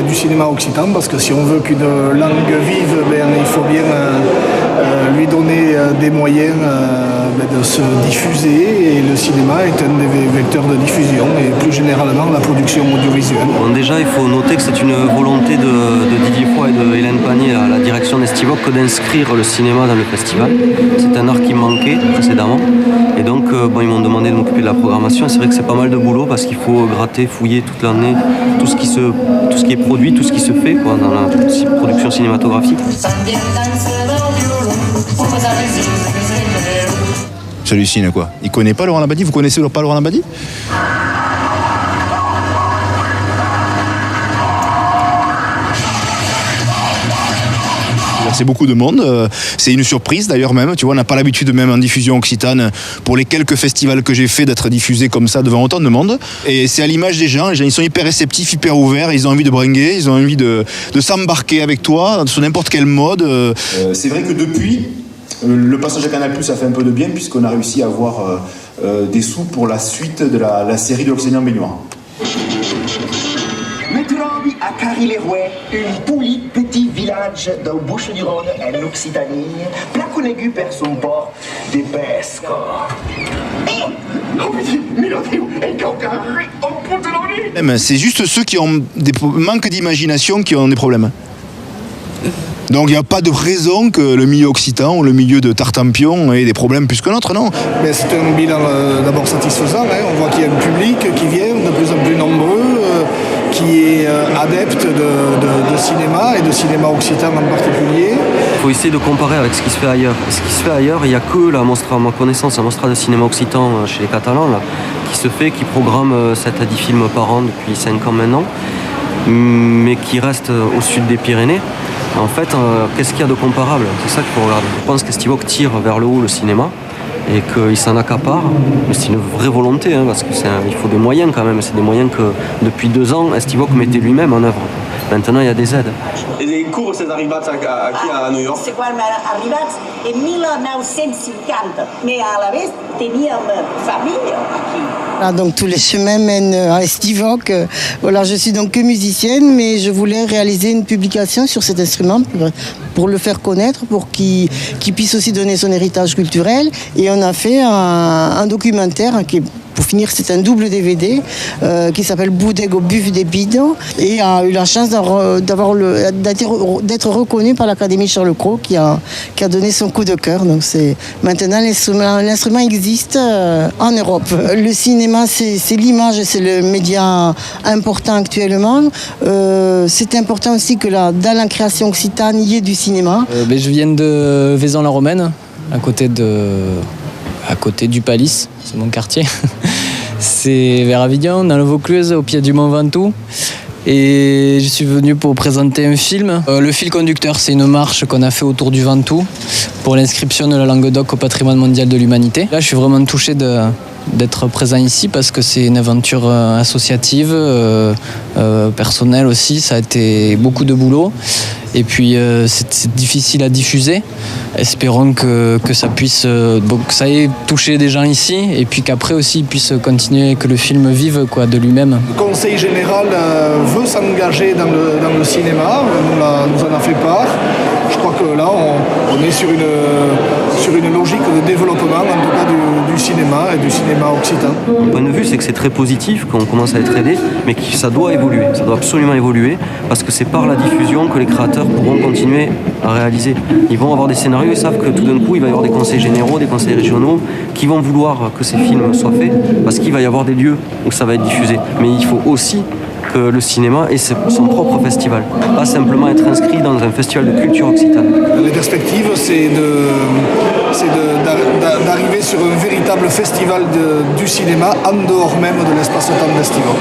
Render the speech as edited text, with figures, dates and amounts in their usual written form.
du cinéma occitan, parce que si on veut qu'une langue vive, il faut bien lui donner des moyens de se diffuser, et le cinéma est un des vecteurs de diffusion, et plus généralement la production audiovisuelle. Bon, déjà, il faut noter que c'est une volonté de Didier Foix et de Hélène Panier, à la direction d'Estivoque, que d'inscrire le cinéma dans le festival. C'est un art qui manquait précédemment, et donc ils m'ont demandé de m'occuper de la programmation, et c'est vrai que c'est pas mal de boulot, parce qu'il faut gratter, fouiller toute l'année tout ce qui est produit, tout ce qui se fait dans la production cinématographique. J'hallucine quoi. Il connaît pas Laurent Labadie? Vous connaissez pas Laurent Labadie? C'est beaucoup de monde, c'est une surprise d'ailleurs même, tu vois, on n'a pas l'habitude même en diffusion occitane, pour les quelques festivals que j'ai fait, d'être diffusé comme ça devant autant de monde. Et c'est à l'image des gens, les gens ils sont hyper réceptifs, hyper ouverts, ils ont envie de bringuer, ils ont envie de s'embarquer avec toi sur n'importe quel mode. C'est vrai que depuis, le passage à Canal+, ça fait un peu de bien, puisqu'on a réussi à avoir des sous pour la suite de la série de l'Océan Baignoire. À Carry-les-Rouets, un poli petit village de Bouches-du-Rhône, en Occitanie, Placonaigu perd son port des pesques. C'est juste ceux qui ont des manques d'imagination qui ont des problèmes. Donc il n'y a pas de raison que le milieu occitan ou le milieu de Tartampion ait des problèmes plus que l'autre, non? Mais c'est un bilan d'abord satisfaisant. On voit qu'il y a un public qui vient de plus en plus nombreux, qui est adepte de cinéma, et de cinéma occitan en particulier. Il faut essayer de comparer avec ce qui se fait ailleurs. Et ce qui se fait ailleurs, il n'y a que la Mostra, à ma connaissance, la Mostra de cinéma occitan chez les Catalans, là, qui programme 7 à 10 films par an depuis 5 ans maintenant, mais qui reste au sud des Pyrénées. En fait, qu'est-ce qu'il y a de comparable? C'est ça qu'il faut regarder. Je pense qu'Estivoque tire vers le haut le cinéma et qu'il s'en accapare. Mais c'est une vraie volonté, parce qu'il faut des moyens quand même. C'est des moyens que depuis 2 ans, Estivoque mettait lui-même en œuvre. Maintenant, il y a des aides. Et les cours, c'est arrivats à New York? C'est quoi arrivats en 1950. Mais à la vez, teníem famille aquí. Voilà, donc tous les chemins mènent à Estivoque. Voilà, je suis donc que musicienne, mais je voulais réaliser une publication sur cet instrument pour le faire connaître, pour qu'il puisse aussi donner son héritage culturel. Et on a fait un documentaire qui est, pour finir, c'est un double DVD qui s'appelle Boudeg au buf des bidons, et a eu la chance d'être reconnu par l'Académie Charles Cros qui a donné son coup de cœur. Donc maintenant l'instrument existe en Europe. Le cinéma, c'est l'image, c'est le média important actuellement. C'est important aussi que dans la création occitane, il y ait du cinéma. Je viens de Vaison-la-Romaine, à côté du Palais, c'est mon quartier. C'est vers Avignon, dans le Vaucluse, au pied du Mont Ventoux. Et je suis venu pour présenter un film. Le fil conducteur, c'est une marche qu'on a fait autour du Ventoux pour l'inscription de la Languedoc au patrimoine mondial de l'humanité. Là, je suis vraiment touché d'être présent ici parce que c'est une aventure associative, personnelle aussi. Ça a été beaucoup de boulot. Et puis c'est difficile à diffuser. Espérons que ça puisse, que ça ait touché des gens ici, et puis qu'après aussi il puisse continuer, que le film vive de lui-même. Le Conseil général veut s'engager dans le cinéma, nous en a fait part. Je crois que là on est sur une logique de développement, en tout cas du cinéma et du cinéma occitan. Mon point de vue, c'est que c'est très positif, qu'on commence à être aidé, mais que ça doit évoluer, ça doit absolument évoluer, parce que c'est par la diffusion que les créateurs pourront continuer à réaliser. Ils vont avoir des scénarios, ils savent que tout d'un coup, il va y avoir des conseils généraux, des conseils régionaux qui vont vouloir que ces films soient faits, parce qu'il va y avoir des lieux où ça va être diffusé. Mais il faut aussi que le cinéma ait son propre festival, pas simplement être inscrit dans un festival de culture occitane. Les perspectives, c'est d'arriver sur un véritable festival du cinéma en dehors même de l'espace-temps d'Estivoque.